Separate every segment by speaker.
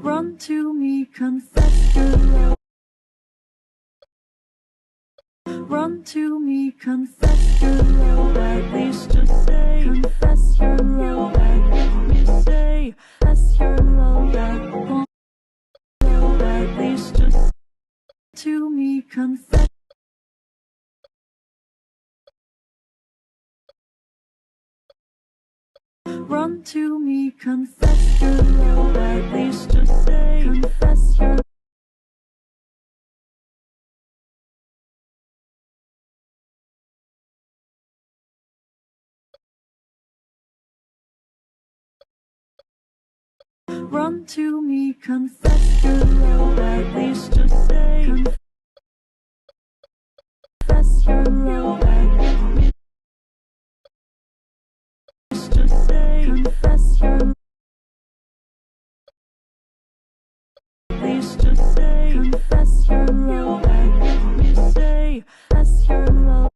Speaker 1: Run to me, confess your love. Run to me, confess your love. At least just say, confess your love. At least say, confess your love. At least just to me, confess. Run to me, confess your love. At least just say, confess your love. Run to me, confess your love. At least just say, confess your love. At least just say, confess your love. At least just say, confess your love. At least say, confess your love.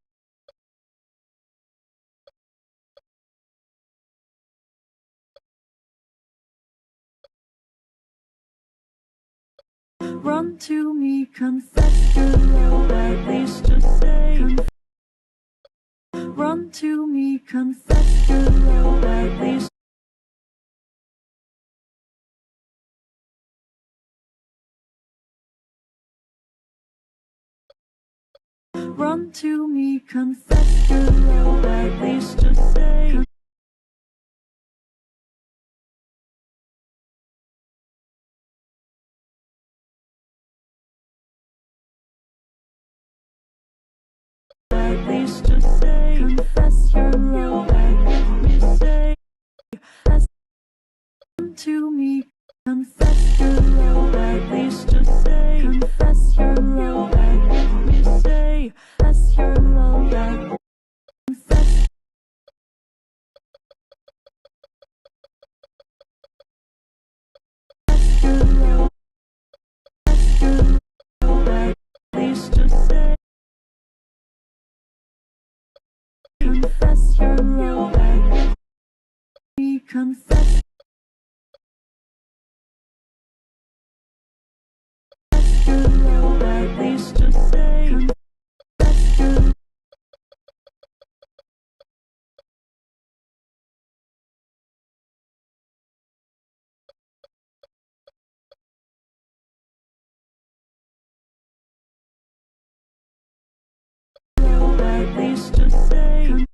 Speaker 1: Run to me, confess your love. At least just say, run to me, confess your love. At least run to me, confess your love. At least just say, at least just say, confess your love. At least say, run to me, confess your love. At least just say, confess your love. At least say, confess your love. Confess your love. At least just say, confess your love. At me, confess your love. At least just say, confess your love. At least just say,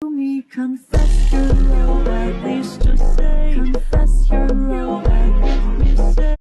Speaker 1: me, confess your love, at least just say, confess your love, and let me say.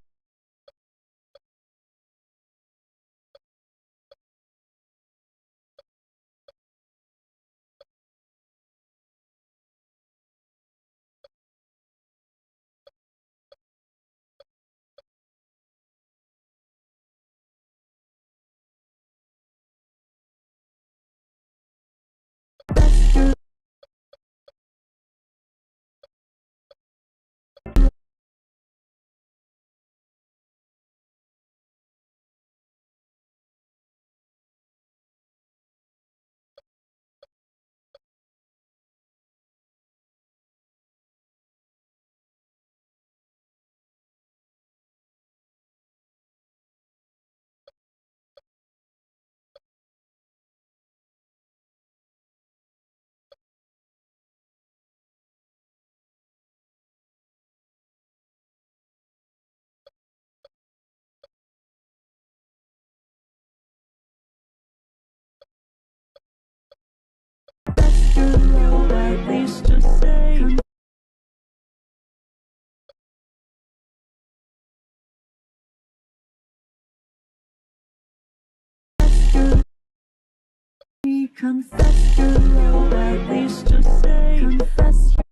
Speaker 1: Your love, at least just say. Me, confess your love, at least just say, confess your.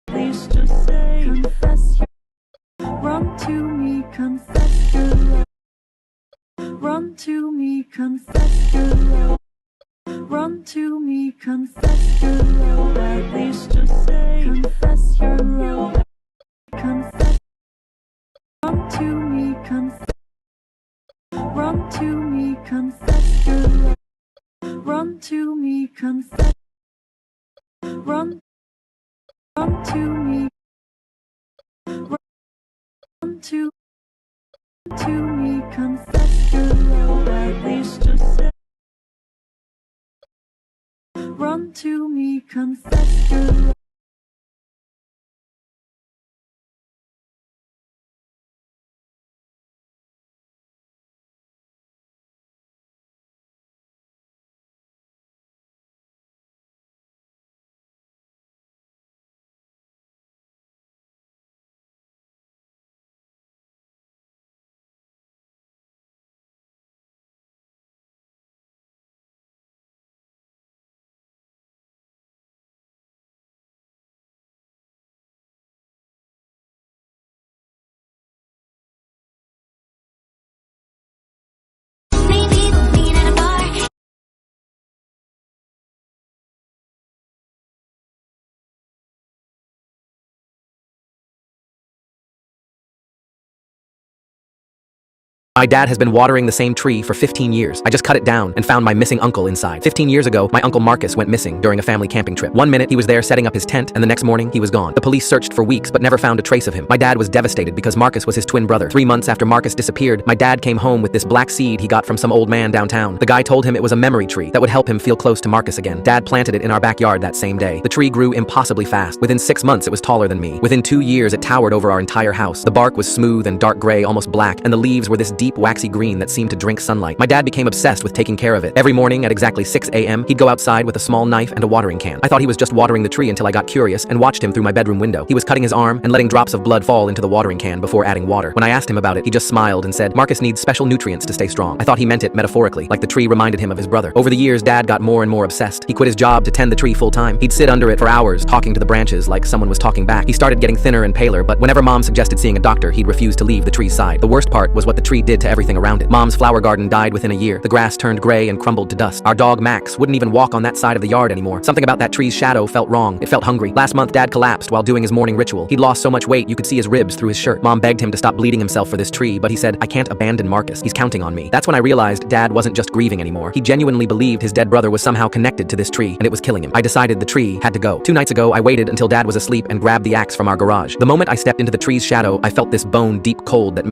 Speaker 1: Please just say, confess your. Run to me, confess your love. Run to me, confess your love. Run to me, confess your love, at least just say, confess your love. Confess. Run to me, confess. Run to me, confess your love. Run to me, confess. Run. Run to me. Run to me, confess your love, at least just say. Run to me, confess your love.
Speaker 2: My dad has been watering the same tree for 15 years. I just cut it down and found my missing uncle inside. 15 years ago, my uncle Marcus went missing during a family camping trip. One minute he was there setting up his tent, and the next morning he was gone. The police searched for weeks but never found a trace of him. My dad was devastated because Marcus was his twin brother. 3 months after Marcus disappeared, my dad came home with this black seed he got from some old man downtown. The guy told him it was a memory tree that would help him feel close to Marcus again. Dad planted it in our backyard that same day. The tree grew impossibly fast. Within 6 months it was taller than me. Within 2 years it towered over our entire house. The bark was smooth and dark gray, almost black, and the leaves were this deep waxy green that seemed to drink sunlight. My dad became obsessed with taking care of it. Every morning at exactly 6 a.m., he'd go outside with a small knife and a watering can. I thought he was just watering the tree until I got curious and watched him through my bedroom window. He was cutting his arm and letting drops of blood fall into the watering can before adding water. When I asked him about it, he just smiled and said, "Marcus needs special nutrients to stay strong." I thought he meant it metaphorically, like the tree reminded him of his brother. Over the years, Dad got more and more obsessed. He quit his job to tend the tree full time. He'd sit under it for hours, talking to the branches like someone was talking back. He started getting thinner and paler, but whenever Mom suggested seeing a doctor, he'd refuse to leave the tree's side. The worst part was what the tree did did to everything around it. Mom's flower garden died within a year. The grass turned gray and crumbled to dust. Our dog Max wouldn't even walk on that side of the yard anymore. Something about that tree's shadow felt wrong. It felt hungry. Last month, Dad collapsed while doing his morning ritual. He'd lost so much weight you could see his ribs through his shirt. Mom begged him to stop bleeding himself for this tree, but he said, "I can't abandon Marcus. He's counting on me." That's when I realized Dad wasn't just grieving anymore. He genuinely believed his dead brother was somehow connected to this tree, and it was killing him. I decided the tree had to go. 2 nights ago, I waited until Dad was asleep and grabbed the axe from our garage. The moment I stepped into the tree's shadow, I felt this bone deep cold that made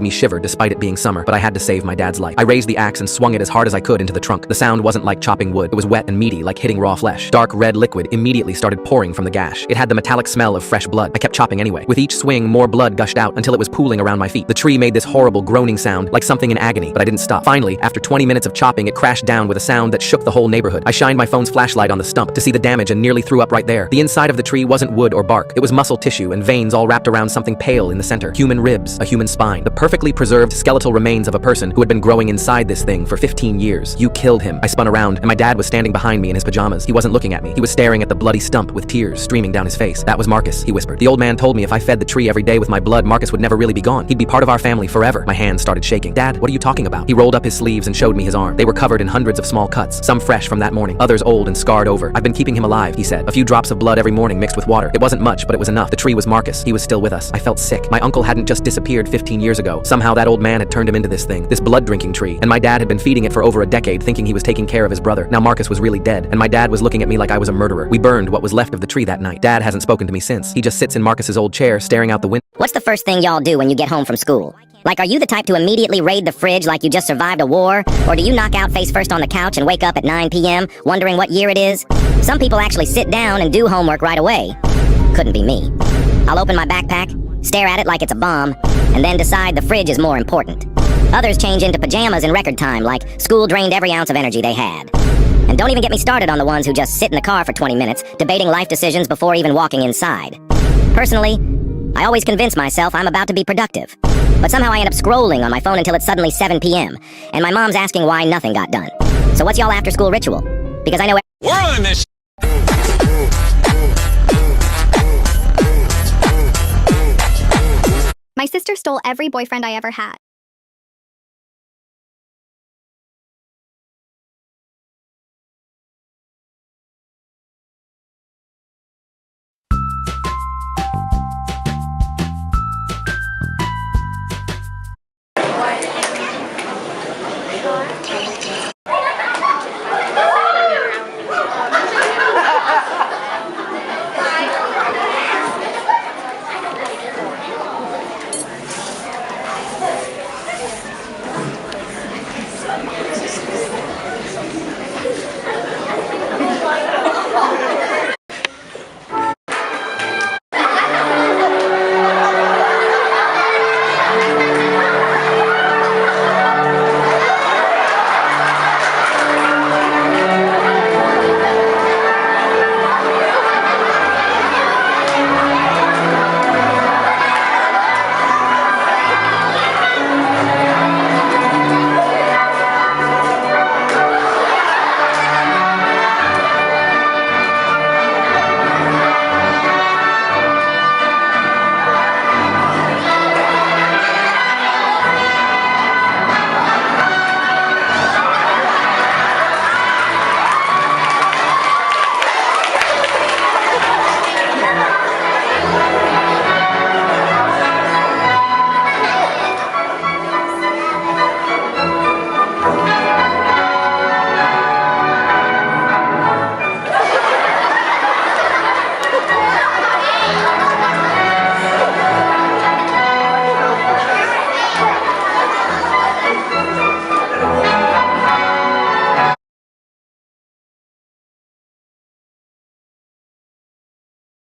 Speaker 2: me shiver despite it being summer, but I had to save my dad's life. I raised the axe and swung it as hard as I could into the trunk. The sound wasn't like chopping wood. It was wet and meaty, like hitting raw flesh. Dark red liquid immediately started pouring from the gash. It had the metallic smell of fresh blood. I kept chopping anyway. With each swing, more blood gushed out until it was pooling around my feet. The tree made this horrible groaning sound, like something in agony, but I didn't stop. Finally, after 20 minutes of chopping, it crashed down with a sound that shook the whole neighborhood. I shined my phone's flashlight on the stump to see the damage and nearly threw up right there. The inside of the tree wasn't wood or bark. It was muscle tissue and veins all wrapped around something pale in the center. Human ribs, a human spine, the perfectly preserved skeletal remains of a person who had been growing inside this thing for 15 years. You killed him. I spun around, and my dad was standing behind me in his pajamas. He wasn't looking at me. He was staring at the bloody stump with tears streaming down his face. "That was Marcus," he whispered. "The old man told me if I fed the tree every day with my blood, Marcus would never really be gone. He'd be part of our family forever." My hands started shaking. "Dad, what are you talking about?" He rolled up his sleeves and showed me his arm. They were covered in hundreds of small cuts, some fresh from that morning, others old and scarred over. "I've been keeping him alive," he said. "A few drops of blood every morning mixed with water. It wasn't much, but it was enough." The tree was Marcus. He was still with us. I felt sick. My uncle hadn't just disappeared 15 years ago. Somehow that old man had turned him into this thing, this blood-drinking tree, and my dad had been feeding it for over a decade, thinking he was taking care of his brother. Now Marcus was really dead, and my dad was looking at me like I was a murderer. We burned what was left of the tree that night. Dad hasn't spoken to me since. He just sits in Marcus's old chair, staring out the window.
Speaker 3: What's the first thing y'all do when you get home from school? Like, are you the type to immediately raid the fridge like you just survived a war? Or do you knock out face first on the couch and wake up at 9 p.m. wondering what year it is? Some people actually sit down and do homework right away. Couldn't be me. I'll open my backpack, stare at it like it's a bomb, and then decide the fridge is more important. Others change into pajamas in record time, like school drained every ounce of energy they had. And don't even get me started on the ones who just sit in the car for 20 minutes, debating life decisions before even walking inside. Personally, I always convince myself I'm about to be productive. But somehow I end up scrolling on my phone until it's suddenly 7 p.m., and my mom's asking why nothing got done. So what's y'all after-school ritual? Because I know
Speaker 4: We're on this.
Speaker 5: My sister stole every boyfriend I ever had.